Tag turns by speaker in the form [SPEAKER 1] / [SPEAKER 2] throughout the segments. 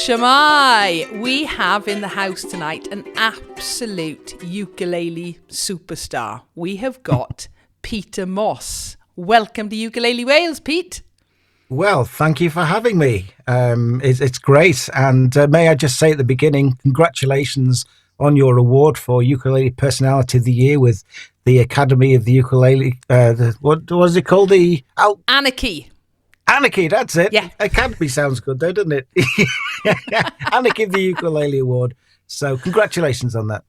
[SPEAKER 1] Shamai, we have in the house tonight an absolute ukulele superstar. We have got Peter Moss. Welcome to Ukulele Wales, Pete.
[SPEAKER 2] Well, thank you for having me. It's great. And may I just say at the beginning, congratulations on your award for Ukulele Personality of the Year with the Academy of the Ukulele. What was it called?
[SPEAKER 1] Anarchy.
[SPEAKER 2] Anarchy, that's it.
[SPEAKER 1] Yeah.
[SPEAKER 2] Academy sounds good though, doesn't it? Anarchy of the Ukulele Award. So congratulations on that.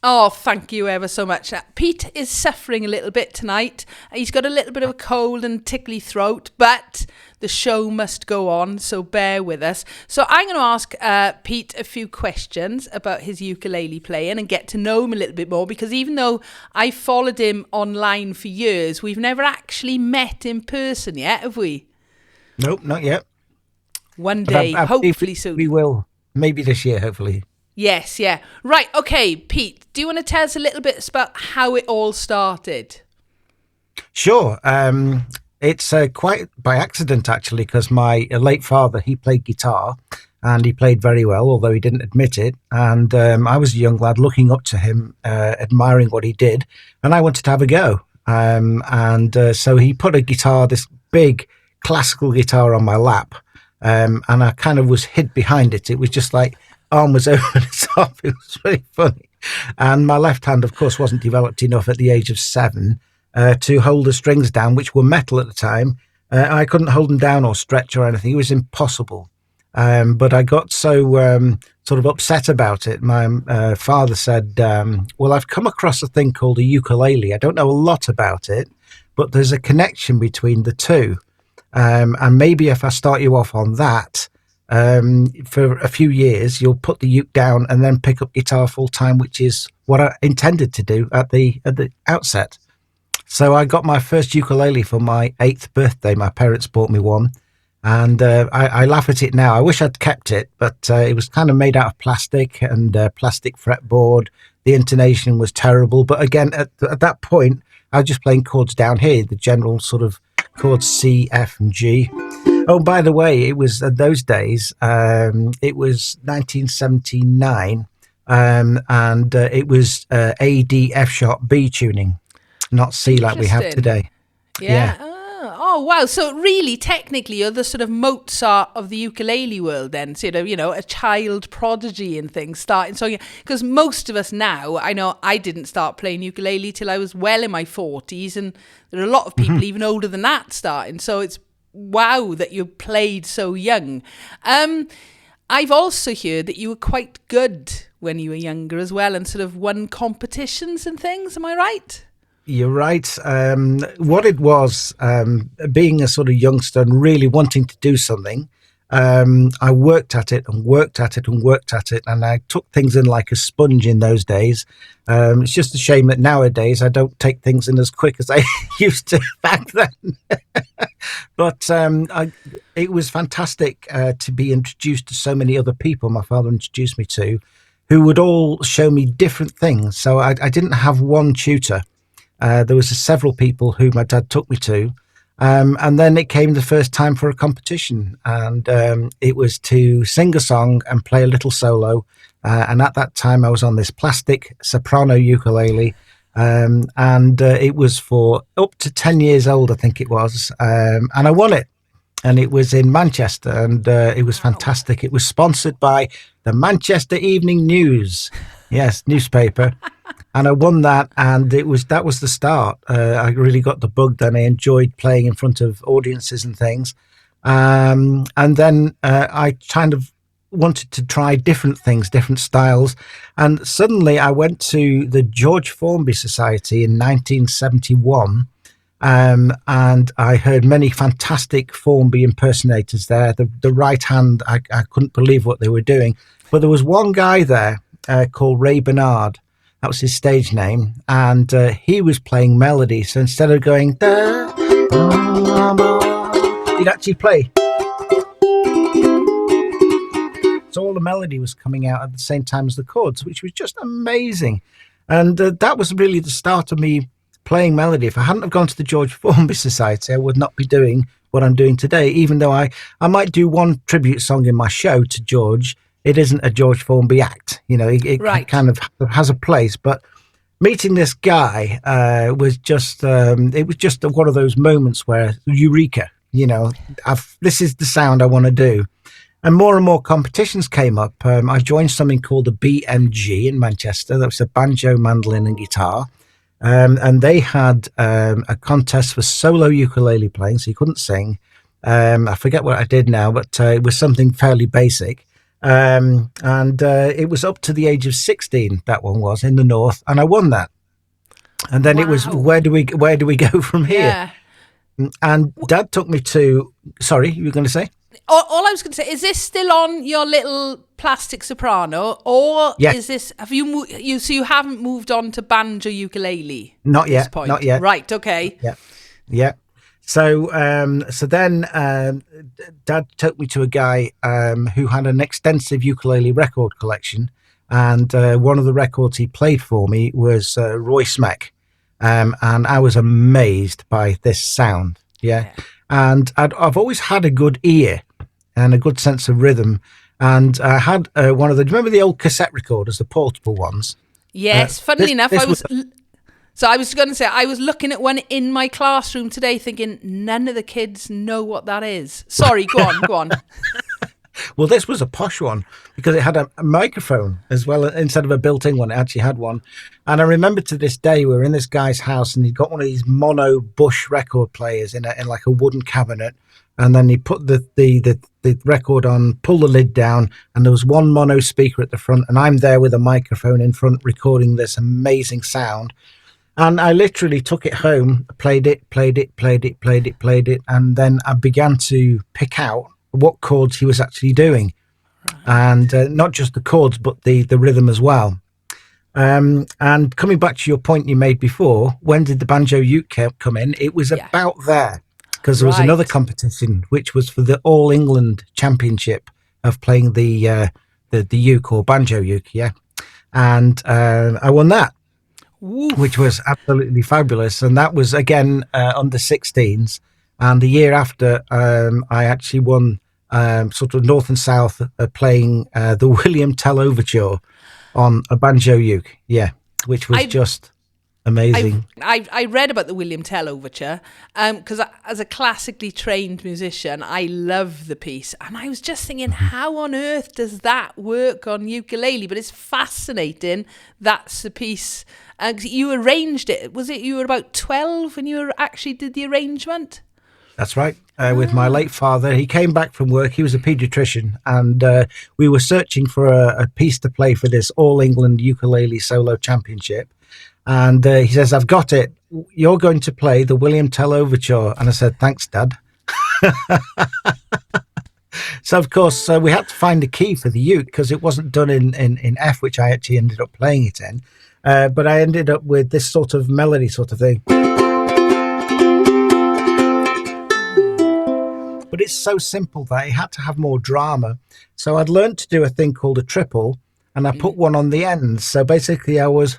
[SPEAKER 1] Oh, thank you ever so much. Pete is suffering a little bit tonight. He's got a little bit of a cold and tickly throat, but the show must go on, so bear with us. So I'm going to ask Pete a few questions about his ukulele playing and get to know him a little bit more, because even though I've followed him online for years, we've never actually met in person yet, have we?
[SPEAKER 2] Nope, not yet.
[SPEAKER 1] One day, hopefully soon.
[SPEAKER 2] We will. Maybe this year, hopefully.
[SPEAKER 1] Yes, yeah. Right, okay, Pete, do you want to tell us a little bit about how it all started?
[SPEAKER 2] Sure. It's quite by accident, actually, because my late father, he played guitar and he played very well, although he didn't admit it. And I was a young lad looking up to him, admiring what he did, and I wanted to have a go. So he put a guitar, this big classical guitar, on my lap, and I kind of was hid behind it. It was just like arm was over the top. It was really funny. And my left hand, of course, wasn't developed enough at the age of 7 to hold the strings down, which were metal at the time. I couldn't hold them down or stretch or anything. It was impossible. But I got so sort of upset about it. My father said, well, I've come across a thing called a ukulele. I don't know a lot about it, but there's a connection between the two. And maybe if I start you off on that, for a few years, you'll put the uke down and then pick up guitar full time, which is what I intended to do at the outset. So I got my first ukulele for my 8th birthday. My parents bought me one, and I laugh at it now. I wish I'd kept it, but it was kind of made out of plastic and plastic fretboard. The intonation was terrible. But again, at that point, I was just playing chords down here, the general sort of chords C, F, and G. Oh, by the way, it was those days. It was 1979, and it was A, D, F sharp, B tuning, not C like we have today.
[SPEAKER 1] Yeah. Oh, wow. So really, technically, you're the sort of Mozart of the ukulele world then, sort of, a child prodigy and things starting. So, because most of us now, I know I didn't start playing ukulele till I was well in my 40s, and there are a lot of people even older than that starting. So it's wow that you played so young. I've also heard that you were quite good when you were younger as well, and sort of won competitions and things. Am I right?
[SPEAKER 2] You're right. What it was, being a sort of youngster and really wanting to do something, I worked at it and worked at it and worked at it, and I took things in like a sponge in those days. It's just a shame that nowadays I don't take things in as quick as I used to back then. But it was fantastic to be introduced to so many other people my father introduced me to, who would all show me different things. So I didn't have one tutor. There was several people who my dad took me to. And then it came the first time for a competition, and it was to sing a song and play a little solo. And at that time I was on this plastic soprano ukulele, and it was for up to 10 years old, I think it was. And I won it, and it was in Manchester, and it was fantastic. It was sponsored by the Manchester Evening News. Yes, newspaper. And I won that, and that was the start. I really got the bug then. I enjoyed playing in front of audiences and things. And then I kind of wanted to try different things, different styles. And suddenly I went to the George Formby Society in 1971, and I heard many fantastic Formby impersonators there. The right hand, I couldn't believe what they were doing. But there was one guy there called Ray Bernard. That was his stage name, and he was playing melody. So instead of going da, he'd actually play. So all the melody was coming out at the same time as the chords, which was just amazing. And that was really the start of me playing melody. If I hadn't have gone to the George Formby Society, I would not be doing what I'm doing today, even though I might do one tribute song in my show to George, it isn't a George Formby act. It
[SPEAKER 1] Right.
[SPEAKER 2] kind of has a place. But meeting this guy was just it was just one of those moments where eureka. This is the sound I want to do. And more competitions came up. I joined something called the BMG in Manchester. That was a banjo, mandolin, and guitar. And they had a contest for solo ukulele playing, so you couldn't sing. I forget what I did now, but it was something fairly basic. And it was up to the age of 16, that one was, in the north, and I won that. And then it was, where do we go from here?
[SPEAKER 1] Yeah.
[SPEAKER 2] And Dad took me to, sorry, you were going to say?
[SPEAKER 1] All I was going to say, is this still on your little plastic soprano, or is this, have you so you haven't moved on to banjo ukulele?
[SPEAKER 2] Not yet. Not yet.
[SPEAKER 1] Right. Okay.
[SPEAKER 2] Yeah. So then Dad took me to a guy who had an extensive ukulele record collection, and one of the records he played for me was Roy Smeck, and I was amazed by this sound. Yeah. And I've always had a good ear and a good sense of rhythm. And I had one of the, do you remember the old cassette recorders, the portable ones?
[SPEAKER 1] Yes. Funnily enough, I was going to say, I was looking at one in my classroom today thinking, none of the kids know what that is. Sorry, go on.
[SPEAKER 2] Well, this was a posh one because it had a microphone as well. Instead of a built-in one, it actually had one. And I remember to this day, we were in this guy's house and he'd got one of these mono Bush record players in like a wooden cabinet. And then he put the record on, pulled the lid down, and there was one mono speaker at the front. And I'm there with a microphone in front recording this amazing sound. And I literally took it home, played it. And then I began to pick out what chords he was actually doing. And not just the chords, but the rhythm as well. And coming back to your point you made before, when did the banjo uke come in? It was about there, because there was another competition, which was for the All England Championship of playing the uke or banjo uke, and I won that. Oof. Which was absolutely fabulous. And that was, again, under 16s. And the year after, I actually won sort of North and South playing the William Tell Overture on a banjo uke, which was just amazing.
[SPEAKER 1] I read about the William Tell Overture because as a classically trained musician, I love the piece. And I was just thinking, how on earth does that work on ukulele? But it's fascinating. That's the piece. You arranged it. Was it you were about 12 when you actually did the arrangement?
[SPEAKER 2] That's right. With my late father. He came back from work. He was a paediatrician. And we were searching for a piece to play for this All England Ukulele Solo Championship. And he says, I've got it. You're going to play the William Tell Overture. And I said, thanks, Dad. So, of course, we had to find a key for the uke because it wasn't done in F, which I actually ended up playing it in. But I ended up with this sort of melody sort of thing. But it's so simple that it had to have more drama. So I'd learned to do a thing called a triple, and I put one on the end. So basically I was...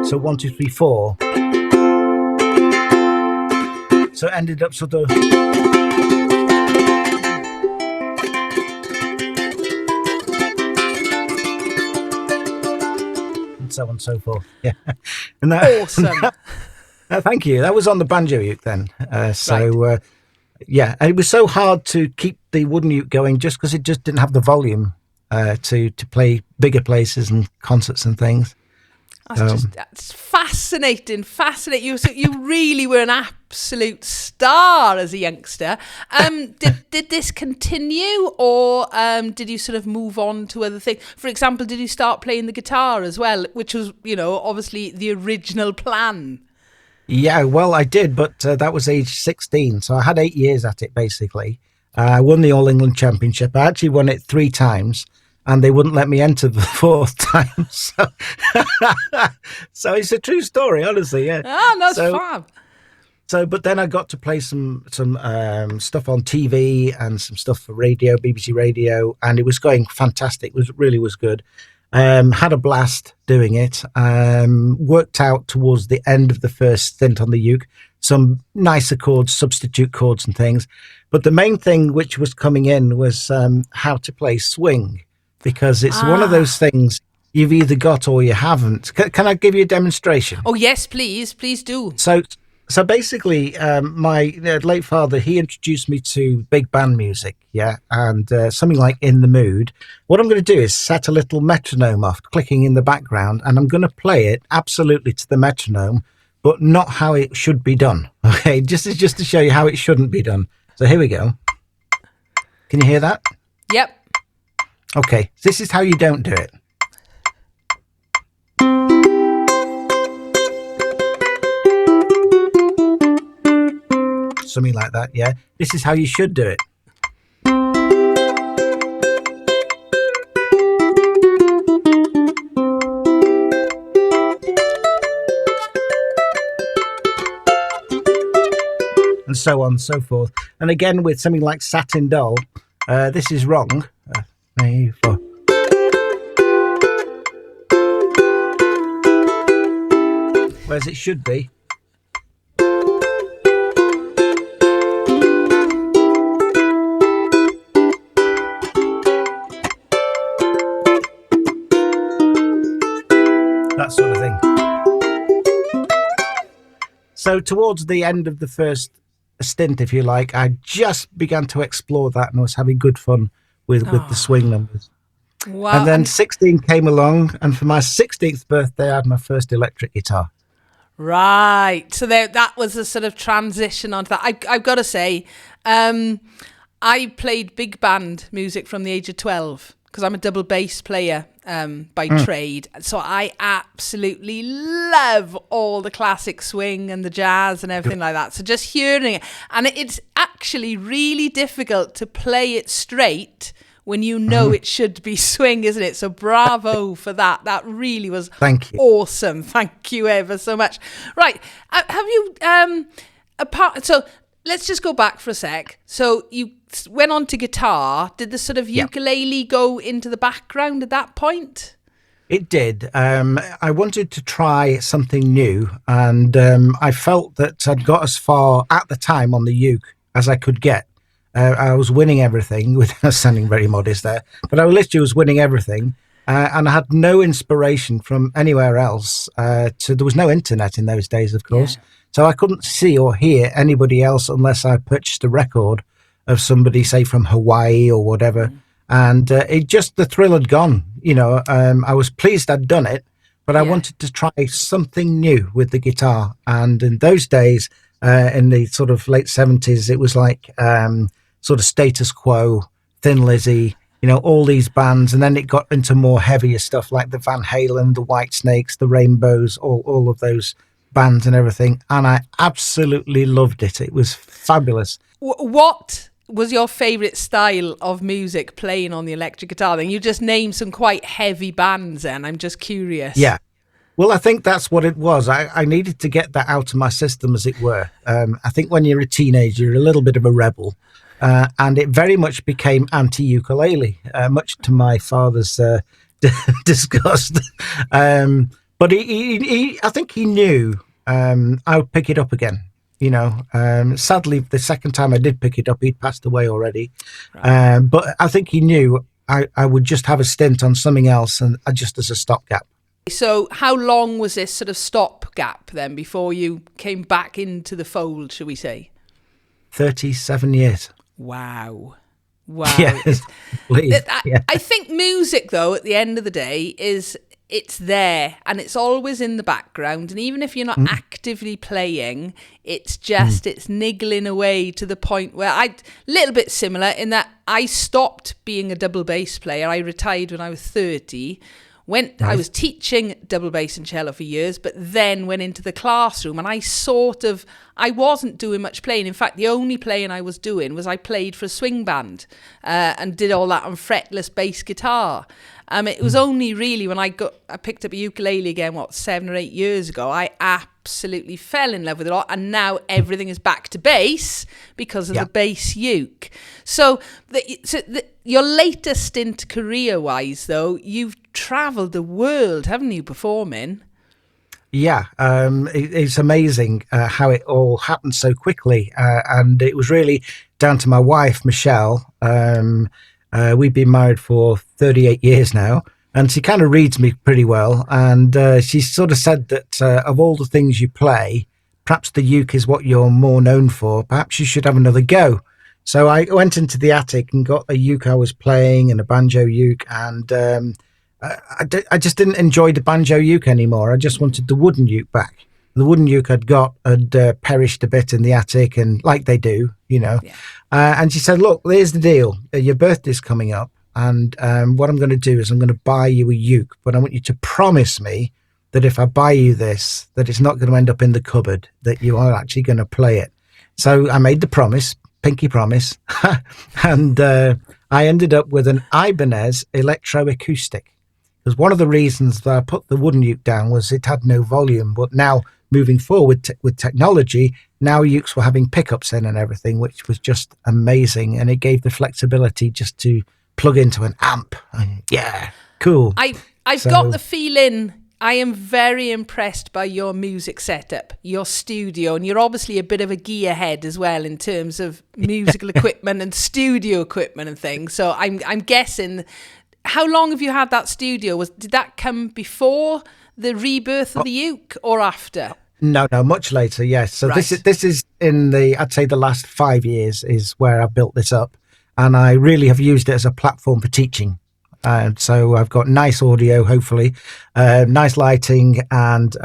[SPEAKER 2] So 1, 2, 3, 4. So it ended up sort of... And so on and so forth. Yeah. And that,
[SPEAKER 1] awesome.
[SPEAKER 2] Thank you. That was on the banjo uke then. Right. Yeah, and it was so hard to keep the wooden uke going just because it just didn't have the volume to play bigger places and concerts and things.
[SPEAKER 1] That's fascinating. You really were an absolute star as a youngster. Did this continue, or did you sort of move on to other things? For example, did you start playing the guitar as well, which was, obviously the original plan?
[SPEAKER 2] Yeah, well, I did, but that was age 16, so I had 8 years at it, basically. I won the All England Championship. I actually won it 3 times, and they wouldn't let me enter the 4th time. So it's a true story, honestly, yeah.
[SPEAKER 1] Oh, that's fab.
[SPEAKER 2] So, but then I got to play some stuff on TV and some stuff for radio, BBC Radio, and it was going fantastic. It really was good. Had a blast doing it. Worked out towards the end of the first stint on the uke some nicer chords, substitute chords and things. But the main thing which was coming in was how to play swing, because it's one of those
[SPEAKER 1] Ah.
[SPEAKER 2] things you've either got or you haven't. Can I give you a demonstration?
[SPEAKER 1] Oh, yes, please do.
[SPEAKER 2] So, so basically, my late father, he introduced me to big band music, yeah, and something like "In the Mood." What I'm going to do is set a little metronome off, clicking in the background, and I'm going to play it absolutely to the metronome, but not how it should be done. Okay, just to show you how it shouldn't be done. So here we go. Can you hear that?
[SPEAKER 1] Yep.
[SPEAKER 2] Okay, this is how you don't do it. Something like that, yeah. This is how you should do it. And so on and so forth. And again, with something like Satin Doll, this is wrong. 3, 4. Whereas it should be. That sort of thing. So towards the end of the first stint, if you like, I just began to explore that and I was having good fun with the swing numbers.
[SPEAKER 1] Wow.
[SPEAKER 2] And then 16 came along, and for my 16th birthday, I had my first electric guitar.
[SPEAKER 1] Right. So that was a sort of transition onto that. I've got to say, I played big band music from the age of 12 because I'm a double bass player by trade. So I absolutely love all the classic swing and the jazz and everything like that. So just hearing it. And it's actually really difficult to play it straight when you know it should be swing, isn't it? So bravo for that. That really was
[SPEAKER 2] Thank you.
[SPEAKER 1] awesome. Thank you ever so much. Right. Have you, so let's just go back for a sec. So you went on to guitar. Did the sort of ukulele go into the background at that point?
[SPEAKER 2] It did. I wanted to try something new, and I felt that I'd got as far at the time on the uke as I could get. I was winning everything, without sounding very modest there, but I literally was winning everything, and I had no inspiration from anywhere else. There was no internet in those days, of course, so I couldn't see or hear anybody else unless I purchased a record of somebody, say, from Hawaii or whatever. And the thrill had gone. I was pleased I'd done it, but I wanted to try something new with the guitar. And in those days, in the sort of late 70s, it was like sort of Status Quo, Thin Lizzy, all these bands. And then it got into more heavier stuff like the Van Halen, the White Snakes, the Rainbows, all of those bands and everything. And I absolutely loved it. It was fabulous.
[SPEAKER 1] What was your favourite style of music playing on the electric guitar? Then you just named some quite heavy bands then. I'm just curious.
[SPEAKER 2] Yeah. Well, I think that's what it was. I needed to get that out of my system, as it were. I think when you're a teenager, you're a little bit of a rebel. And it very much became anti-ukulele, much to my father's disgust. But I think he knew I would pick it up again. Sadly, the second time I did pick it up, he'd passed away already. Right. But I think he knew I would just have a stint on something else, and just as a stopgap.
[SPEAKER 1] So how long was this sort of stopgap then before you came back into the fold, shall we say?
[SPEAKER 2] 37 years.
[SPEAKER 1] Wow.
[SPEAKER 2] Yes,
[SPEAKER 1] I think music, though, at the end of the day, it's there and it's always in the background. And even if you're not actively playing, it's just, it's niggling away to the point where little bit similar in that I stopped being a double bass player. I retired when I was 30. I was teaching double bass and cello for years, but then went into the classroom and I wasn't doing much playing. In fact, the only playing I was doing was I played for a swing band and did all that on fretless bass guitar. It was only really when I picked up a ukulele again, 7 or 8 years ago, I absolutely fell in love with it all. And now everything is back to bass because of the bass uke. So your latest stint career-wise, though, you've travelled the world, haven't you, performing?
[SPEAKER 2] Yeah, it's amazing how it all happened so quickly. And it was really down to my wife, Michelle. We've been married for 38 years now, and she kind of reads me pretty well. And she sort of said that of all the things you play, perhaps the uke is what you're more known for. Perhaps you should have another go. So I went into the attic and got a uke I was playing and a banjo uke, and I just didn't enjoy the banjo uke anymore. I just wanted the wooden uke back. The wooden uke I'd got had perished a bit in the attic, and like they do, you know. Yeah. And she said, look, here's the deal. Your birthday's coming up, and what I'm going to do is I'm going to buy you a uke, but I want you to promise me that if I buy you this, that it's not going to end up in the cupboard, that you are actually going to play it. So I made the promise, pinky promise, and I ended up with an Ibanez electroacoustic. Because one of the reasons that I put the wooden uke down was it had no volume, but now moving forward with technology, now ukes were having pickups in and everything, which was just amazing, and it gave the flexibility just to plug into an amp. And yeah, cool.
[SPEAKER 1] I've got the feeling I am very impressed by your music setup, your studio, and you're obviously a bit of a gearhead as well in terms of musical equipment and studio equipment and things. So I'm guessing. How long have you had that studio? Did that come before the rebirth of the uke or after?
[SPEAKER 2] No, much later. Yes. So right. This is in I'd say the last 5 years is where I built this up, and I really have used it as a platform for teaching. So I've got nice audio, hopefully, nice lighting, and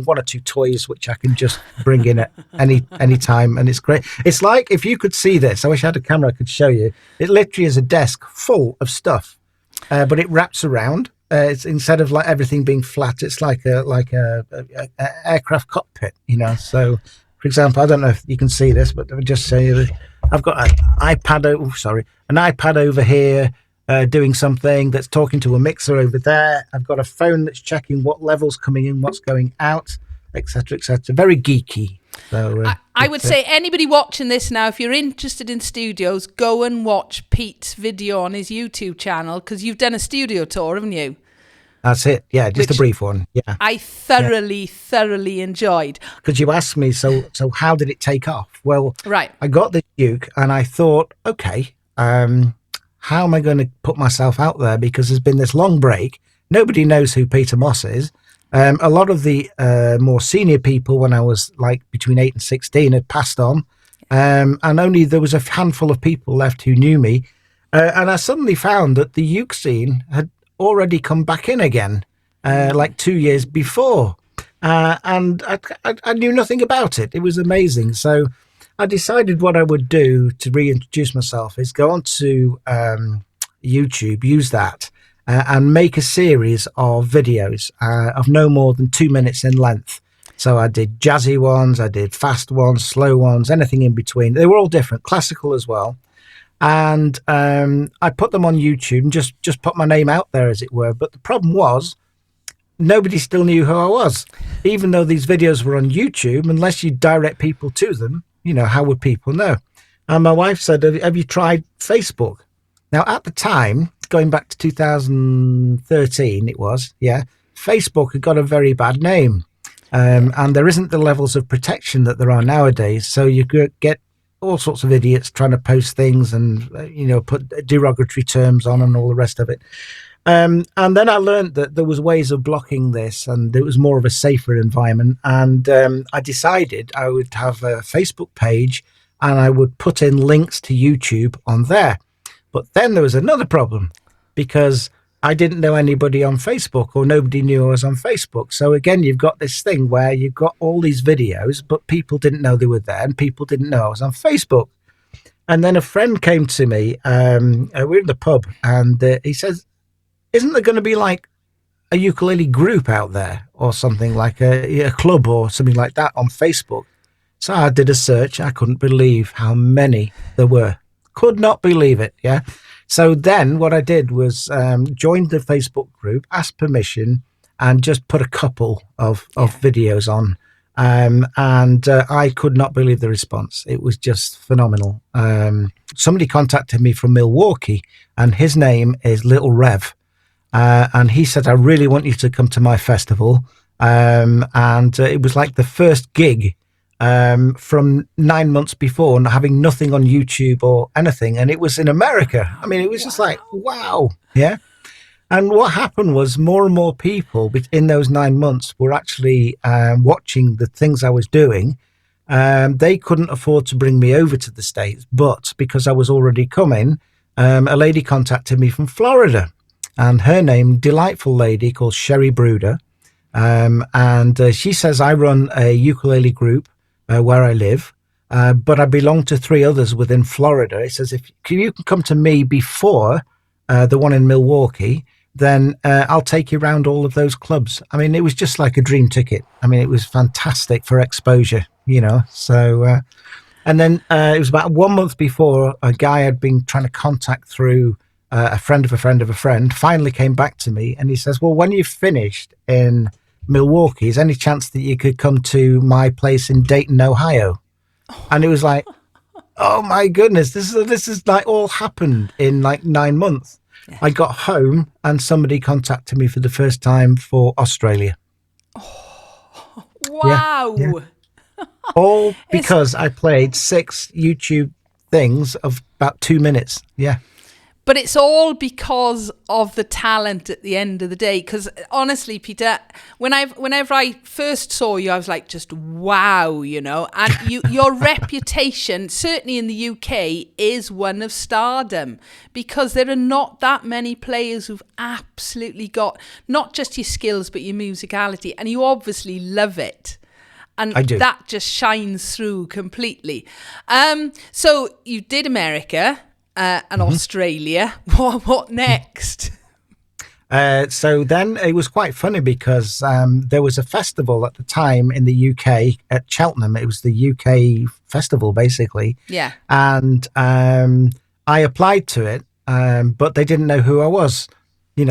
[SPEAKER 2] one or two toys which I can just bring in at any time, and it's great. It's like, if you could see this, I wish I had a camera I could show you. It literally is a desk full of stuff. But it wraps around. It's instead of like everything being flat, it's like a aircraft cockpit, you know. So, for example, I don't know if you can see this, but let me just say that I've got an iPad over here doing something that's talking to a mixer over there. I've got a phone that's checking what level's coming in, what's going out, etc., etc. Very geeky. So,
[SPEAKER 1] I would say anybody watching this now, if you're interested in studios, go and watch Pete's video on his YouTube channel, because you've done a studio tour, haven't you?
[SPEAKER 2] That's it. Yeah, just a brief one. Yeah,
[SPEAKER 1] I thoroughly enjoyed.
[SPEAKER 2] Because you asked me, so how did it take off? Well,
[SPEAKER 1] right.
[SPEAKER 2] I got the uke and I thought, okay, how am I going to put myself out there? Because there's been this long break. Nobody knows who Peter Moss is. A lot of the more senior people, when I was like between 8 and 16, had passed on, and only there was a handful of people left who knew me. And I suddenly found that the uke scene had already come back in again, like 2 years before, and I knew nothing about it. It was amazing. So I decided what I would do to reintroduce myself is go on to YouTube, use that. And make a series of videos of no more than 2 minutes in length. So I did jazzy ones, I did fast ones, slow ones, anything in between. They were all different, classical as well. And I put them on YouTube and just put my name out there, as it were. But the problem was, nobody still knew who I was. Even though these videos were on YouTube, unless you direct people to them, you know, how would people know? And my wife said, have you tried Facebook? Now, at the time, going back to 2013, it was, Facebook had got a very bad name. And there isn't the levels of protection that there are nowadays. So you could get all sorts of idiots trying to post things and, put derogatory terms on and all the rest of it. And then I learned that there was ways of blocking this, and it was more of a safer environment. And I decided I would have a Facebook page and I would put in links to YouTube on there. But then there was another problem, because I didn't know anybody on Facebook, or nobody knew I was on Facebook. So again, you've got this thing where you've got all these videos, but people didn't know they were there, and people didn't know I was on Facebook. And then a friend came to me, we're in the pub, and he says, isn't there going to be like a ukulele group out there, or something like a club or something like that on Facebook? So I did a search. I couldn't believe how many there were. Could not believe it. Yeah. So then what I did was joined the Facebook group, asked permission, and just put a couple of videos on. And I could not believe the response. It was just phenomenal. Somebody contacted me from Milwaukee, and his name is Little Rev. And he said, I really want you to come to my festival. And it was like the first gig from 9 months before and having nothing on YouTube or anything. And it was in America. I mean, it was just like, wow. Yeah. And what happened was more and more people in those 9 months were actually watching the things I was doing. They couldn't afford to bring me over to the States, but because I was already coming, a lady contacted me from Florida, and her name, delightful lady called Sherry Bruder. And she says, I run a ukulele group where I live, but I belong to 3 others within Florida. It says, if you can come to me before the one in Milwaukee, then I'll take you around all of those clubs. I mean, it was just like a dream ticket. I mean, it was fantastic for exposure, So, and then it was about 1 month before, a guy I'd been trying to contact through a friend of a friend of a friend finally came back to me, and he says, well, when you've finished in Milwaukee, is any chance that you could come to my place in Dayton, Ohio? And it was like, oh my goodness, this is like all happened in like 9 months. Yeah. I got home and somebody contacted me for the first time for Australia.
[SPEAKER 1] Oh, wow.
[SPEAKER 2] Yeah. All because I played 6 YouTube things of about 2 minutes. Yeah.
[SPEAKER 1] But it's all because of the talent at the end of the day. Because honestly, Peter, whenever I first saw you, I was like, just wow, And your reputation, certainly in the UK, is one of stardom. Because there are not that many players who've absolutely got not just your skills, but your musicality. And you obviously love it. And that just shines through completely. So you did America. And Australia. What next?
[SPEAKER 2] So then it was quite funny because there was a festival at the time in the UK at Cheltenham. It was the UK festival, basically.
[SPEAKER 1] Yeah.
[SPEAKER 2] And I applied to it, but they didn't know who I was,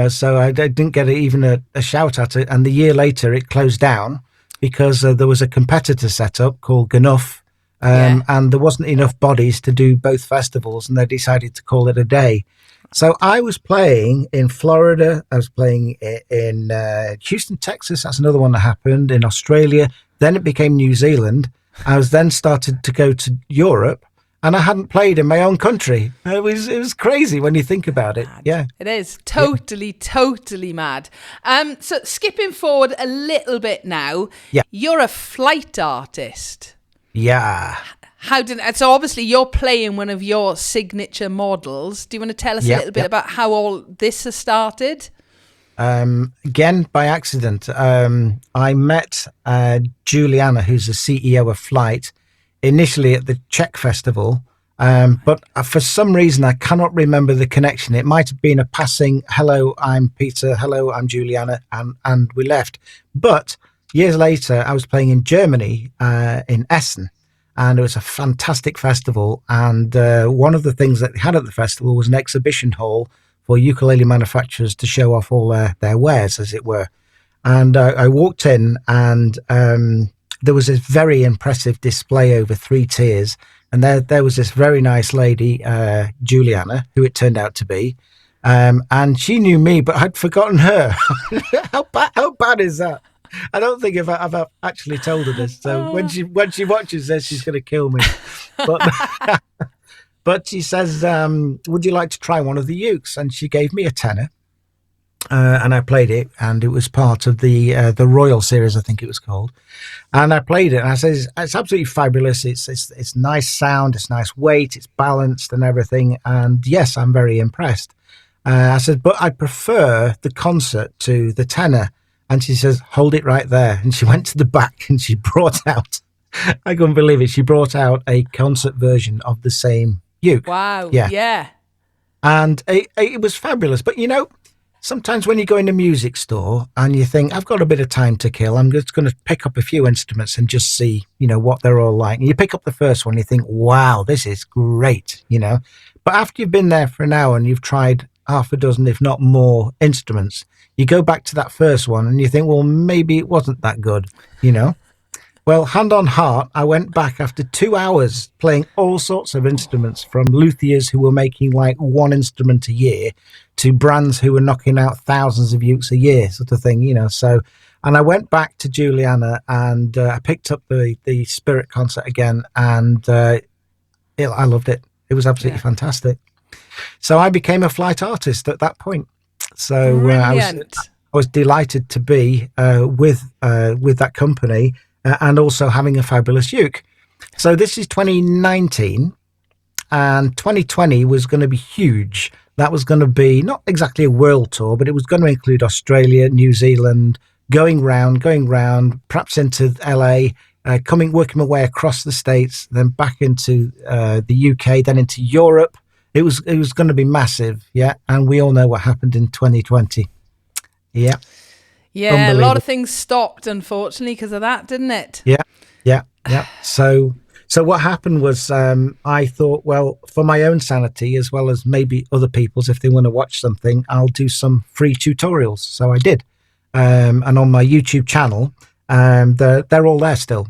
[SPEAKER 2] so I didn't get even a shout at it. And the year later, it closed down because there was a competitor set up called Gnuff. And there wasn't enough bodies to do both festivals, and they decided to call it a day. So I was playing in Florida. I was playing in Houston, Texas. That's another one that happened. In Australia. Then it became New Zealand. I was then started to go to Europe, and I hadn't played in my own country. It was crazy when you think about it.
[SPEAKER 1] Mad.
[SPEAKER 2] Yeah,
[SPEAKER 1] it is totally mad. So skipping forward a little bit now.
[SPEAKER 2] Yeah,
[SPEAKER 1] you're a flight artist.
[SPEAKER 2] Yeah.
[SPEAKER 1] So obviously you're playing one of your signature models. Do you want to tell us a little bit about how all this has started?
[SPEAKER 2] Again, by accident. I met Juliana, who's the CEO of Flight, initially at the Czech Festival. But for some reason, I cannot remember the connection. It might have been a passing, hello, I'm Peter, hello, I'm Juliana, and we left. But years later, I was playing in Germany, in Essen, and it was a fantastic festival. And one of the things that they had at the festival was an exhibition hall for ukulele manufacturers to show off all their wares, as it were. And I walked in, and there was this very impressive display over 3 tiers. And there was this very nice lady, Juliana, who it turned out to be. And she knew me, but I'd forgotten her. How bad is that? I don't think I've actually told her this. So when she watches this, she's going to kill me. But she says, would you like to try one of the ukes? And she gave me a tenner. And I played it, and it was part of the Royal series, I think it was called. And I played it, and I said, it's absolutely fabulous. It's nice sound, it's nice weight, it's balanced and everything. And yes, I'm very impressed. I said, but I prefer the concert to the tenor. And she says, hold it right there. And she went to the back and she brought out, I couldn't believe it, she brought out a concert version of the same uke.
[SPEAKER 1] Wow. Yeah.
[SPEAKER 2] And it was fabulous. But sometimes when you go in a music store and you think, I've got a bit of time to kill, I'm just going to pick up a few instruments and just see, what they're all like. And you pick up the first one, you think, wow, this is great, But after you've been there for an hour and you've tried half a dozen, if not more, instruments, you go back to that first one and you think, well, maybe it wasn't that good, Well, hand on heart, I went back after 2 hours playing all sorts of instruments, from luthiers who were making like one instrument a year to brands who were knocking out thousands of ukes a year, sort of thing, So And I went back to Juliana and I picked up the Spirit concert again, and I loved it. It was absolutely fantastic. So I became a flight artist at that point. So I was delighted to be with that company and also having a fabulous uke. So this is 2019, and 2020 was going to be huge. That was going to be not exactly a world tour, but it was going to include Australia, New Zealand, going round, perhaps into LA, working my way across the States, then back into the UK, then into Europe. It was going to be massive, yeah. And we all know what happened in 2020. Yeah.
[SPEAKER 1] Yeah, a lot of things stopped, unfortunately, because of that, didn't it?
[SPEAKER 2] Yeah. So what happened was I thought, well, for my own sanity, as well as maybe other people's, if they want to watch something, I'll do some free tutorials. So I did. And on my YouTube channel, they're all there still.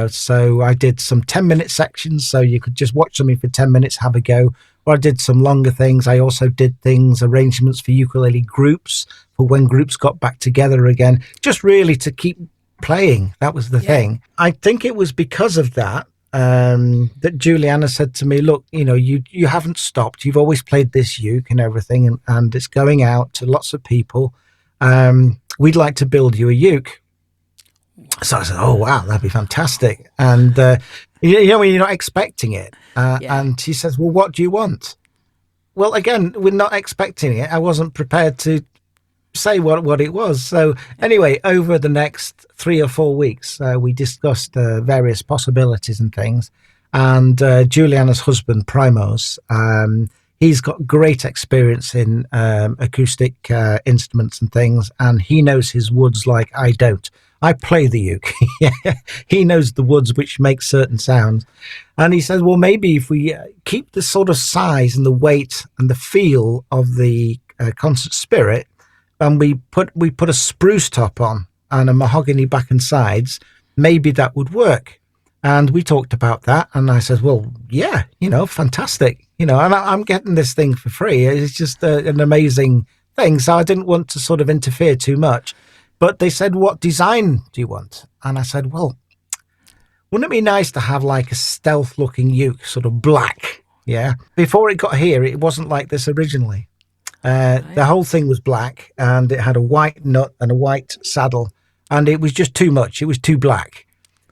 [SPEAKER 2] So I did some 10-minute sections, so you could just watch something for 10 minutes, have a go. Or I did some longer things. I also did arrangements for ukulele groups, for when groups got back together again, just really to keep playing. That was the thing. I think it was because of that that Juliana said to me, look, you haven't stopped. You've always played this uke and everything, and it's going out to lots of people. We'd like to build you a uke. So I said, oh, wow, that'd be fantastic. And, when you're not expecting it. And she says, well, what do you want? Well, again, we're not expecting it. I wasn't prepared to say what it was. So anyway, over the next 3 or 4 weeks, we discussed various possibilities and things. And Juliana's husband, Primos, he's got great experience in acoustic instruments and things, and he knows his woods like I don't. I play the uke. He knows the woods which make certain sounds. And he says, well, maybe if we keep the sort of size and the weight and the feel of the concert Spirit, and we put a spruce top on and a mahogany back and sides, maybe that would work. And we talked about that, and I said, well, yeah, fantastic. And I'm getting this thing for free. It's just an amazing thing. So I didn't want to sort of interfere too much. But they said, what design do you want? And I said, well, wouldn't it be nice to have like a stealth looking uke, sort of black? Yeah. Before it got here, it wasn't like this originally. The whole thing was black, and it had a white nut and a white saddle, and it was just too much. It was too black.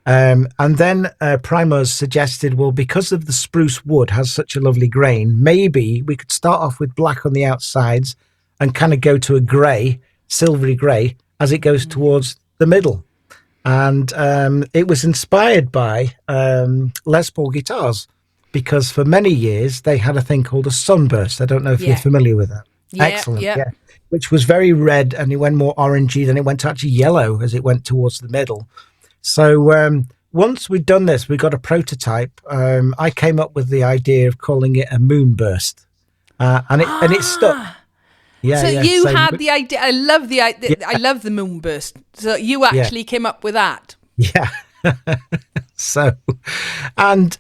[SPEAKER 2] And then Primos suggested, well, because of the spruce wood has such a lovely grain, maybe we could start off with black on the outsides and kind of go to a grey, silvery grey, as it goes towards the middle. And it was inspired by Les Paul guitars, because for many years they had a thing called a sunburst. I don't know if you're familiar with that.
[SPEAKER 1] Yeah,
[SPEAKER 2] excellent. Yeah. Which was very red, and it went more orangey, then it went to actually yellow as it went towards the middle. So once we'd done this, we got a prototype. I came up with the idea of calling it a moonburst, and it stuck. Yeah,
[SPEAKER 1] so had the idea. I love the idea. I love the moonburst. So you actually came up with that.
[SPEAKER 2] Yeah. So, and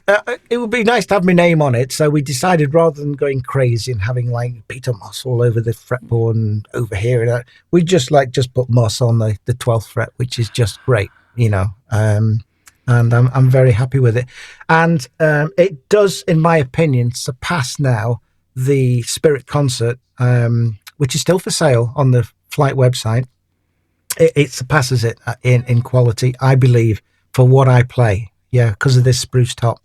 [SPEAKER 2] it would be nice to have my name on it. So we decided, rather than going crazy and having like Peter Moss all over the fretboard and over here, we just put Moss on the 12th fret, which is just great, and I'm very happy with it. And it does, in my opinion, surpass now the Spirit concert, which is still for sale on the Flight website. It surpasses it in quality, I believe, for what I play. Yeah, because of this spruce top.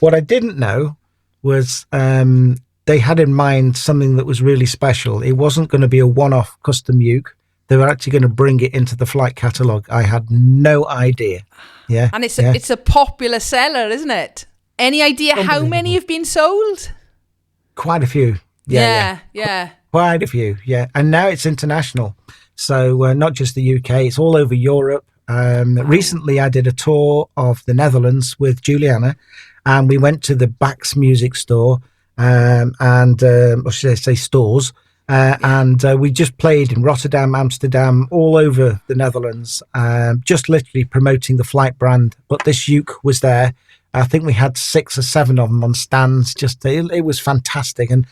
[SPEAKER 2] What I didn't know was they had in mind something that was really special. It wasn't going to be a one-off custom uke. They were actually going to bring it into the Flight catalogue. I had no idea. Yeah,
[SPEAKER 1] and it's a popular seller, isn't it? Any idea how many have been sold?
[SPEAKER 2] Quite a few. Yeah. Quite a few. Yeah, and now it's international. So not just the UK, it's all over Europe. Recently, I did a tour of the Netherlands with Juliana, and we went to the Bax music store, or should I say stores, and we just played in Rotterdam, Amsterdam, all over the Netherlands, just literally promoting the Flight brand. But this uke was there. I think we had 6 or 7 of them on stands. It was fantastic, and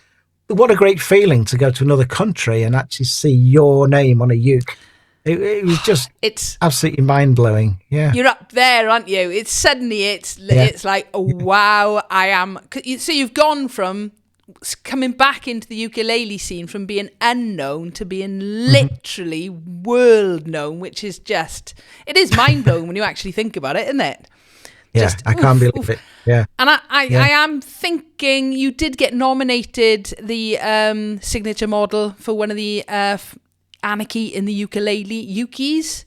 [SPEAKER 2] what a great feeling to go to another country and actually see your name on a uke. It was just
[SPEAKER 1] It's
[SPEAKER 2] absolutely mind blowing. Yeah.
[SPEAKER 1] you're up there, aren't you? It's suddenly it's like, oh, wow, I am. So you've gone from coming back into the ukulele scene from being unknown to being literally world known, which is just, it is mind blowing when you actually think about it, isn't it?
[SPEAKER 2] Yeah,
[SPEAKER 1] Just,
[SPEAKER 2] I can't believe it. Yeah.
[SPEAKER 1] And I
[SPEAKER 2] Yeah.
[SPEAKER 1] am thinking you did get nominated the signature model for one of the Anarchy in the Ukulele Ukis.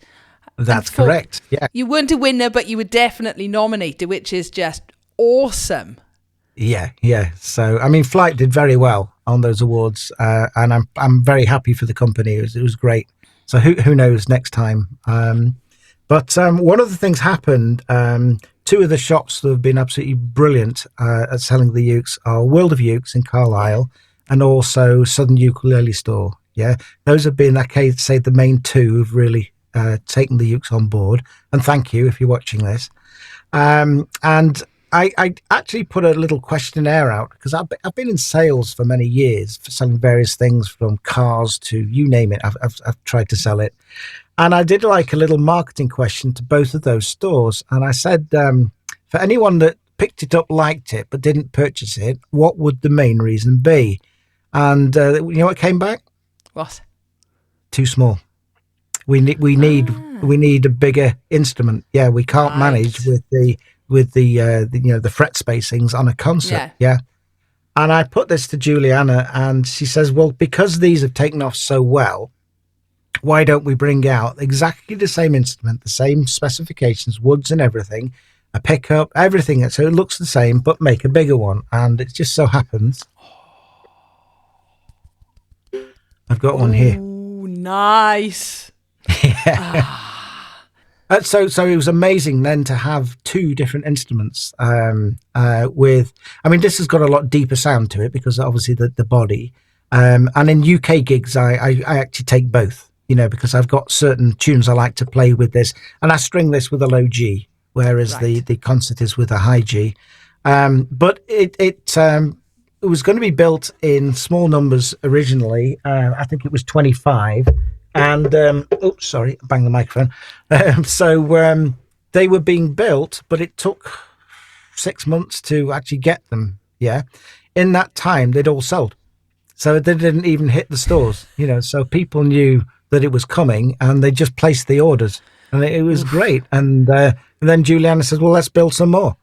[SPEAKER 2] That's correct. Yeah.
[SPEAKER 1] You weren't a winner, but you were definitely nominated, which is just awesome.
[SPEAKER 2] Yeah, yeah. So, I mean, Flight did very well on those awards, and I'm very happy for the company. It was great. So, who knows next time? But one of the things happened. Two of the shops that have been absolutely brilliant at selling the ukes are World of Ukes in Carlisle and also Southern Ukulele Store. Yeah, those have been, I can say, the main two who've really taken the ukes on board. And thank you if you're watching this. And I actually put a little questionnaire out because I've been in sales for many years for selling various things from cars to you name it. I've tried to sell it. And I did like a little marketing question to both of those stores. And I said, for anyone that picked it up, liked it, but didn't purchase it, what would the main reason be? And you know what came back?
[SPEAKER 1] What?
[SPEAKER 2] Too small. We need a bigger instrument. Yeah, we can't manage with the the fret spacings on a concert. Yeah. And I put this to Juliana, and she says, well, because these have taken off so well, why don't we bring out exactly the same instrument, the same specifications, woods and everything, a pickup, everything, so it looks the same, but make a bigger one. And it just so happens I've got one here.
[SPEAKER 1] Ooh, nice.
[SPEAKER 2] So it was amazing then to have two different instruments with, I mean, this has got a lot deeper sound to it because obviously the body. And in UK gigs, I actually take both, you know, because I've got certain tunes I like to play with this. And I string this with a low G, whereas the concert is with a high G. But it was going to be built in small numbers originally. I think it was 25. And sorry, bang the microphone. So they were being built, but it took 6 months to actually get them. Yeah, in that time they'd all sold, so they didn't even hit the stores. You know, so people knew that it was coming, and they just placed the orders, and it was great. And then Juliana says, "Well, let's build some more,"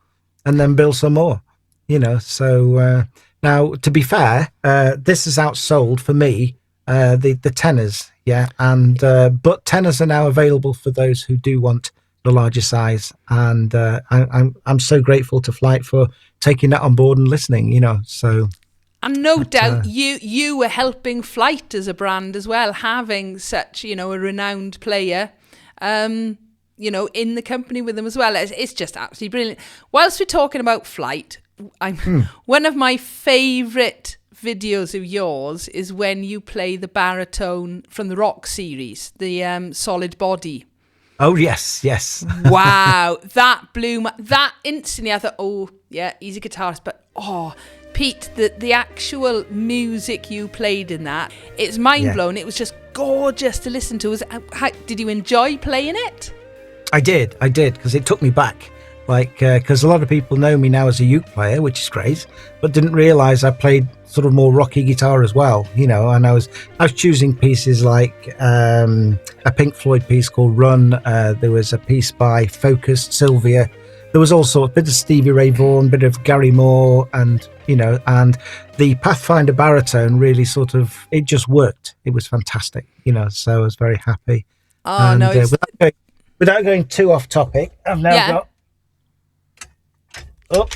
[SPEAKER 2] and then build some more. You know, so now to be fair, this is outsold for me. The tenors. Yeah, and but tenors are now available for those who do want the larger size, and I'm so grateful to Flight for taking that on board and listening. You know, so
[SPEAKER 1] and no doubt you were helping Flight as a brand as well, having such a renowned player, in the company with them as well. It's just absolutely brilliant. Whilst we're talking about Flight, one of my favourite videos of yours is when you play the baritone from the rock series, the Solid Body.
[SPEAKER 2] Oh yes.
[SPEAKER 1] Wow, that blew that instantly. I thought, oh yeah, he's a guitarist, but Pete, the actual music you played in that, it's mind blowing. It was just gorgeous to listen to. Did you enjoy playing it?
[SPEAKER 2] I did because it took me back. Like, because a lot of people know me now as a uke player, which is great, but didn't realise I played sort of more rocky guitar as well, you know. And I was choosing pieces like a Pink Floyd piece called Run. There was a piece by Focused, Sylvia. There was also a bit of Stevie Ray Vaughan, a bit of Gary Moore, and and the Pathfinder baritone really it just worked. It was fantastic, you know. So I was very happy.
[SPEAKER 1] Oh, no!
[SPEAKER 2] Without going too off topic, I've now got. Oh,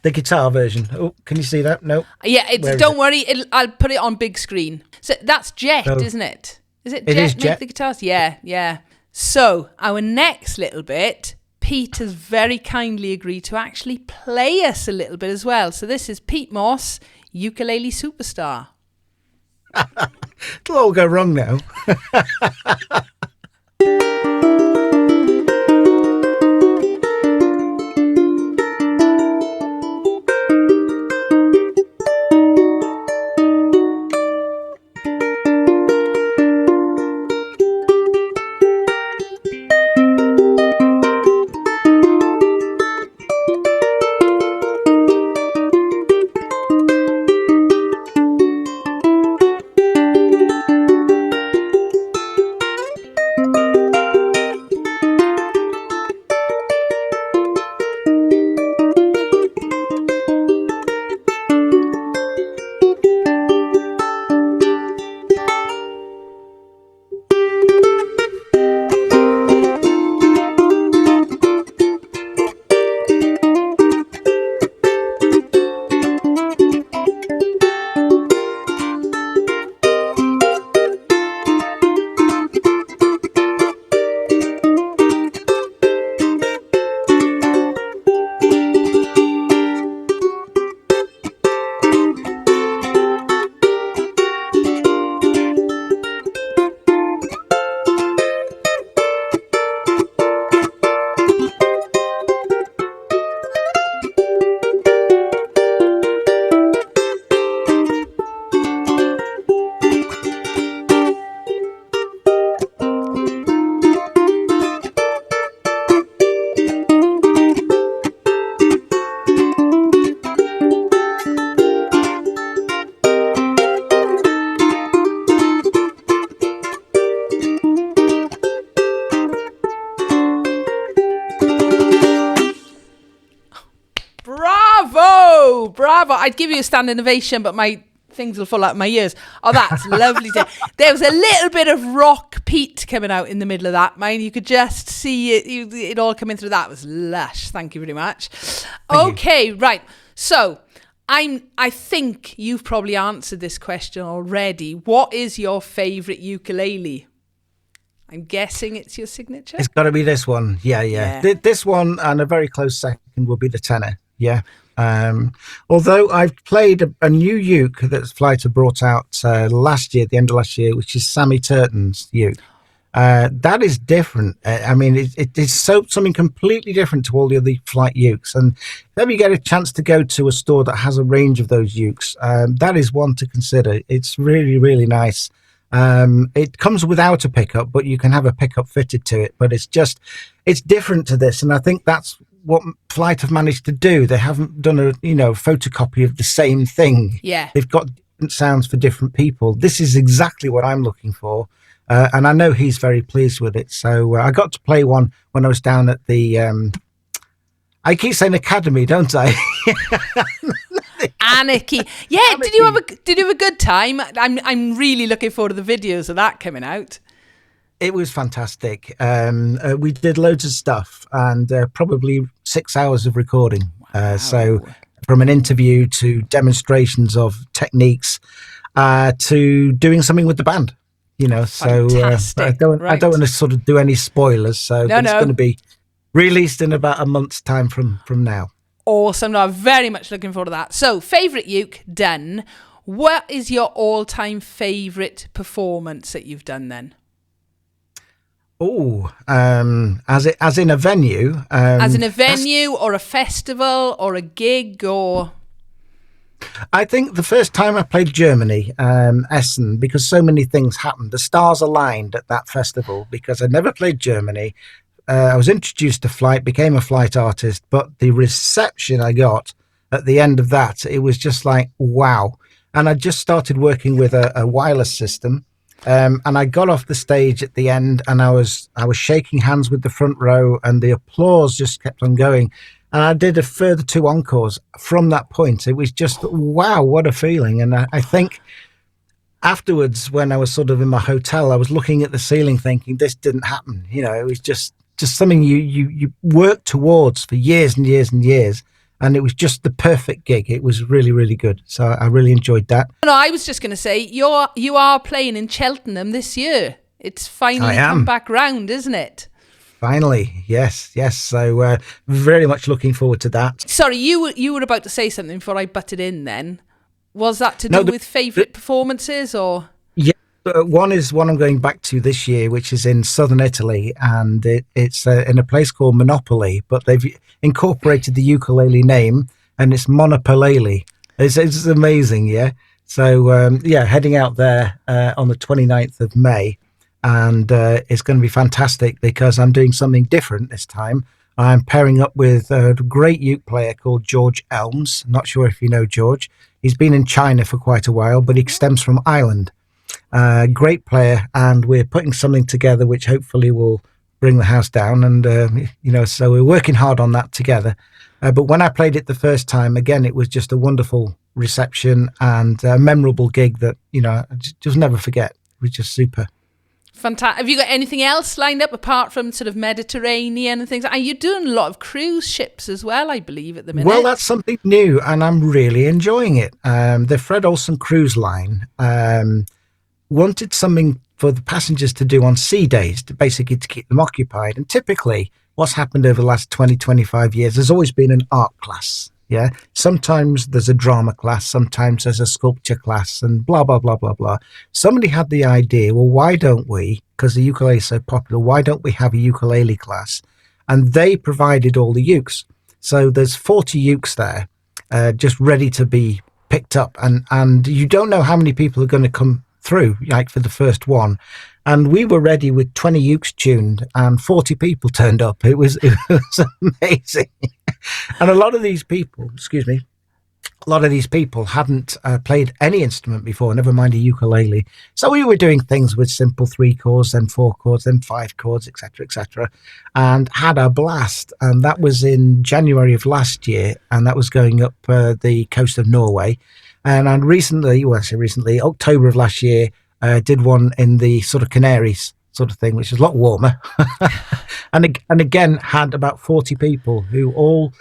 [SPEAKER 2] the guitar version. Oh, can you see that? No.
[SPEAKER 1] Yeah, don't worry. I'll put it on big screen. So that's Jet, isn't it? Is it Jet?
[SPEAKER 2] It is Jet.
[SPEAKER 1] The guitars? Yeah. So our next little bit, Pete has very kindly agreed to actually play us a little bit as well. So this is Pete Moss, Ukulele Superstar.
[SPEAKER 2] It'll all go wrong now.
[SPEAKER 1] I'd give you a standing ovation, but my things will fall out of my ears. Oh, that's lovely. There was a little bit of rock peat coming out in the middle of that, mine. You could just see it all coming through. That was lush. Thank you very much. Okay, right. So I think you've probably answered this question already. What is your favourite ukulele? I'm guessing it's your signature.
[SPEAKER 2] It's got to be this one. Yeah. This one, and a very close second will be the tenor. Yeah. Although I've played a new uke that Flighter brought out last year, at the end of last year, which is Sammy Turton's uke. That is different. I mean, it is something completely different to all the other Flight ukes. And if ever you get a chance to go to a store that has a range of those ukes, that is one to consider. It's really, really nice. It comes without a pickup, but you can have a pickup fitted to it. But it's different to this, and I think that's what Flight have managed to do. They haven't done a photocopy of the same thing.
[SPEAKER 1] Yeah,
[SPEAKER 2] they've got different sounds for different people. This is exactly what I'm looking for, and I know he's very pleased with it. So I got to play one when I was down at the. I keep saying academy, don't I?
[SPEAKER 1] Anarchy. Yeah, Anarchy. Did you have a good time? I'm really looking forward to the videos of that coming out.
[SPEAKER 2] It was fantastic. We did loads of stuff and probably 6 hours of recording.
[SPEAKER 1] Wow.
[SPEAKER 2] So from an interview to demonstrations of techniques to doing something with the band.
[SPEAKER 1] Fantastic.
[SPEAKER 2] I don't want to sort of do any spoilers. So it's going to be released in about a month's time from now.
[SPEAKER 1] Awesome. No, I'm very much looking forward to that. So, favourite uke, done. What is your all-time favourite performance that you've done then?
[SPEAKER 2] Oh, as in a venue?
[SPEAKER 1] As in a venue or a festival or a gig or...
[SPEAKER 2] I think the first time I played Germany, Essen, because so many things happened. The stars aligned at that festival because I'd never played Germany. I was introduced to Flight, became a Flight artist, but the reception I got at the end of that, it was just like, wow. And I just started working with a wireless system. And I got off the stage at the end and I was shaking hands with the front row and the applause just kept on going. And I did a further 2 encores from that point. It was just, wow, what a feeling. And I think afterwards, when I was sort of in my hotel, I was looking at the ceiling thinking, this didn't happen. It was just something you worked towards for years and years and years. And it was just the perfect gig. It was really, really good. So I really enjoyed that.
[SPEAKER 1] No, I was just going to say, you are playing in Cheltenham this year. It's finally come back round, isn't it?
[SPEAKER 2] Finally, yes. So very much looking forward to that.
[SPEAKER 1] Sorry, you were about to say something before I butted in then. Was that to do with favourite performances or...?
[SPEAKER 2] Yeah. One is one I'm going back to this year, which is in southern Italy, and it's in a place called Monopoly, but they've incorporated the ukulele name, and it's Monopolele. It's amazing, yeah. So, heading out there on the 29th of May, and it's going to be fantastic because I'm doing something different this time. I'm pairing up with a great uke player called George Elms. Not sure if you know George. He's been in China for quite a while, but he stems from Ireland. Great player, and we're putting something together which hopefully will bring the house down, and so we're working hard on that together. But when I played it the first time, again, it was just a wonderful reception and a memorable gig that I just never forget. It was just super.
[SPEAKER 1] Fantastic. Have you got anything else lined up apart from sort of Mediterranean and things? Are you doing a lot of cruise ships as well, I believe, at the minute?
[SPEAKER 2] Well, that's something new, and I'm really enjoying it. The Fred Olsen Cruise Line wanted something for the passengers to do on sea days, to keep them occupied. And typically what's happened over the last 25 years, there's always been an art class. Yeah. Sometimes there's a drama class, sometimes there's a sculpture class, and blah, blah, blah, blah, blah. Somebody had the idea, well, why don't we, because the ukulele is so popular, why don't we have a ukulele class? And they provided all the ukes. So there's 40 ukes there, just ready to be picked up. And you don't know how many people are going to come through, like for the first one. And we were ready with 20 ukes tuned and 40 people turned up. It was amazing. And a lot of these people, a lot of these people hadn't played any instrument before, never mind a ukulele. So we were doing things with simple 3 chords, then 4 chords, then 5 chords, etc., and had a blast. And that was in January of last year, and that was going up the coast of Norway. And I recently, October of last year, did one in the sort of Canaries sort of thing, which is a lot warmer. and again, had about 40 people who all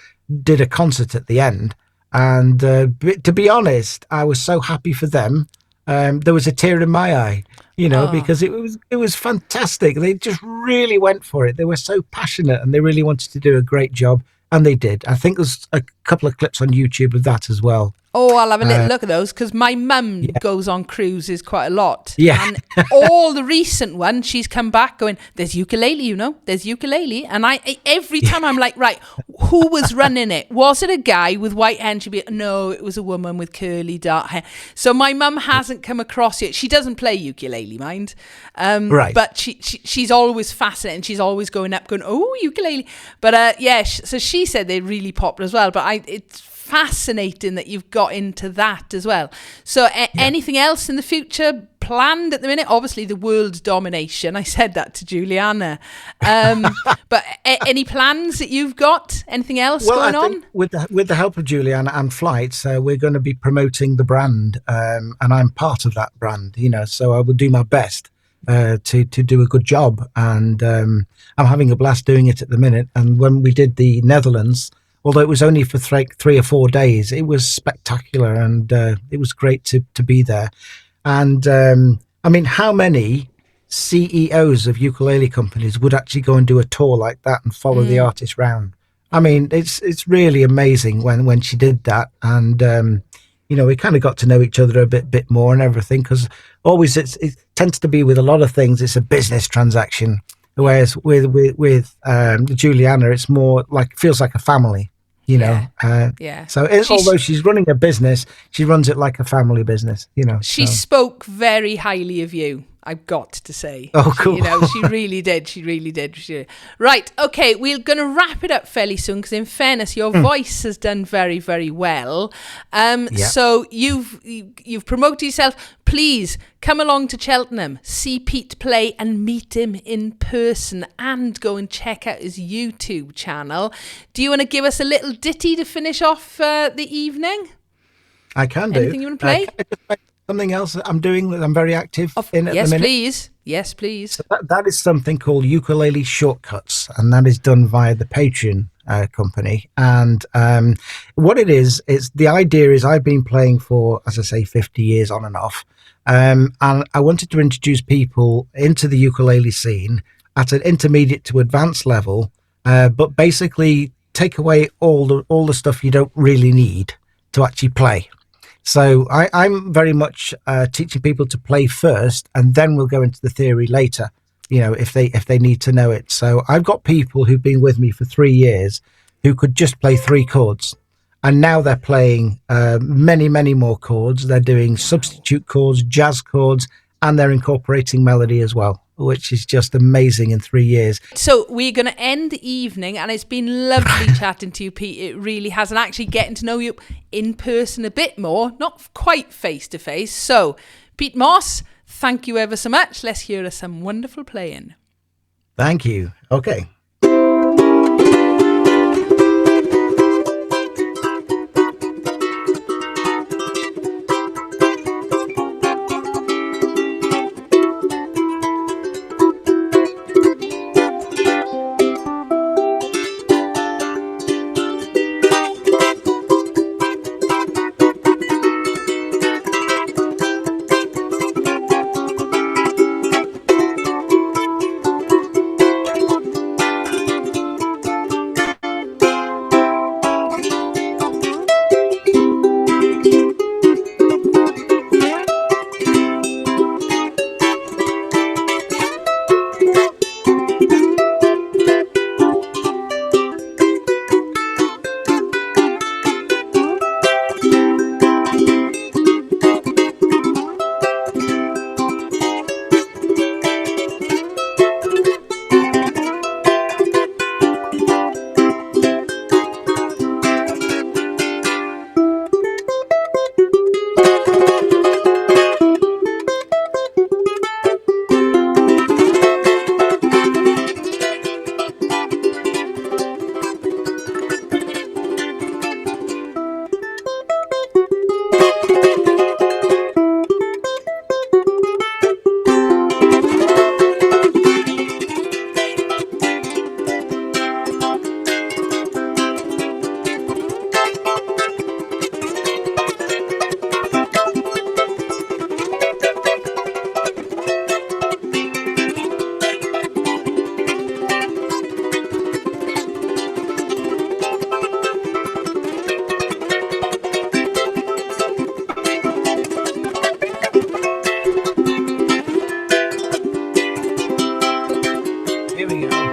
[SPEAKER 2] did a concert at the end. And to be honest, I was so happy for them. There was a tear in my eye, because it was fantastic. They just really went for it. They were so passionate, and they really wanted to do a great job, and they did. I think there's a couple of clips on YouTube of that as well.
[SPEAKER 1] Oh, I'll have a little look at those, because my mum goes on cruises quite a lot.
[SPEAKER 2] Yeah.
[SPEAKER 1] And all the recent ones, she's come back going, there's ukulele, there's ukulele. And every time I'm like, right, who was running it? Was it a guy with white hair? And she'd be, no, it was a woman with curly dark hair. So my mum hasn't come across it. She doesn't play ukulele, mind.
[SPEAKER 2] Right.
[SPEAKER 1] But she's always fascinated, and she's always going up going, oh, ukulele. But so she said they're really popular as well. But it's fascinating that you've got into that as well. So anything else in the future planned at the minute? Obviously the world domination, I said that to Juliana, but any plans that you've got? Anything else going on?
[SPEAKER 2] With the help of Juliana and Flights, we're going to be promoting the brand, and I'm part of that brand, so I will do my best to do a good job, and I'm having a blast doing it at the minute. And when we did the Netherlands, although it was only for 3 or 4 days, it was spectacular, and it was great to be there. And I mean, how many CEOs of ukulele companies would actually go and do a tour like that and follow the artist round? I mean, it's really amazing when she did that. And we kind of got to know each other a bit more and everything, because always it tends to be with a lot of things, it's a business transaction. Whereas with Juliana, it's more feels like a family. So although she's running a business, she runs it like a family business,
[SPEAKER 1] She spoke very highly of you, I've got to say.
[SPEAKER 2] Oh, cool.
[SPEAKER 1] She really did. She really did. Right. Okay. We're going to wrap it up fairly soon, because in fairness, your voice has done very, very well. So you've promoted yourself. Please come along to Cheltenham, see Pete play and meet him in person, and go and check out his YouTube channel. Do you want to give us a little ditty to finish off the evening?
[SPEAKER 2] I can do.
[SPEAKER 1] Anything you want to play?
[SPEAKER 2] Can I just play something else that I'm doing that I'm very active in at the minute?
[SPEAKER 1] Yes, please.
[SPEAKER 2] So that is something called Ukulele Shortcuts, and that is done via the Patreon company. And what it is the idea is I've been playing for, as I say, 50 years on and off. And I wanted to introduce people into the ukulele scene at an intermediate to advanced level, but basically take away all the stuff you don't really need to actually play. So I'm very much teaching people to play first, and then we'll go into the theory later, if they need to know it. So I've got people who've been with me for 3 years who could just play 3 chords. And now they're playing many, many more chords. They're doing substitute chords, jazz chords, and they're incorporating melody as well, which is just amazing in 3 years.
[SPEAKER 1] So we're going to end the evening, and it's been lovely chatting to you, Pete. It really has, and actually getting to know you in person a bit more, not quite face to face. So, Pete Moss, thank you ever so much. Let's hear some wonderful playing.
[SPEAKER 2] Thank you. Okay.
[SPEAKER 1] Here we go.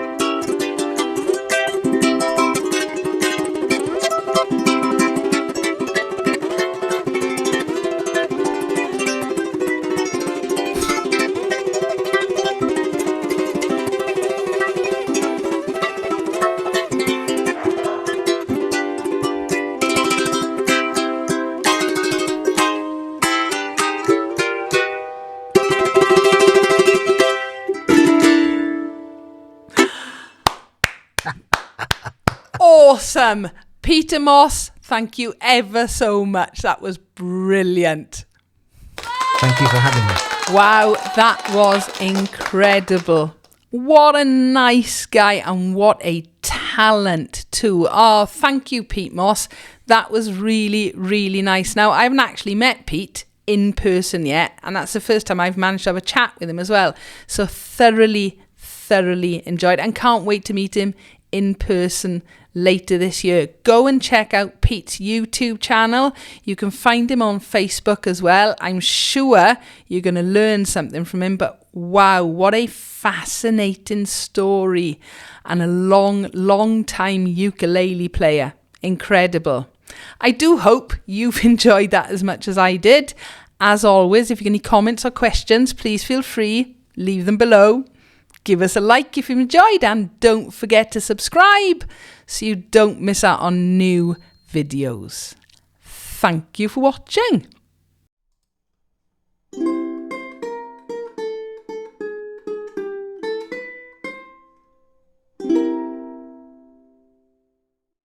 [SPEAKER 1] Awesome. Peter Moss, thank you ever so much. That was brilliant.
[SPEAKER 2] Thank you for having me.
[SPEAKER 1] Wow, that was incredible. What a nice guy and what a talent too. Oh, thank you, Pete Moss. That was really, really nice. Now, I haven't actually met Pete in person yet, and that's the first time I've managed to have a chat with him as well. So thoroughly enjoyed and can't wait to meet him in person later this year. Go and check out Pete's YouTube channel. You can find him on Facebook as well. I'm sure you're going to learn something from him, but wow, what a fascinating story, and a long time ukulele player. Incredible. I do hope you've enjoyed that as much as I did. As always, if you've any comments or questions, please feel free, leave them below. Give us a like if you enjoyed, and don't forget to subscribe so you don't miss out on new videos. Thank you for watching.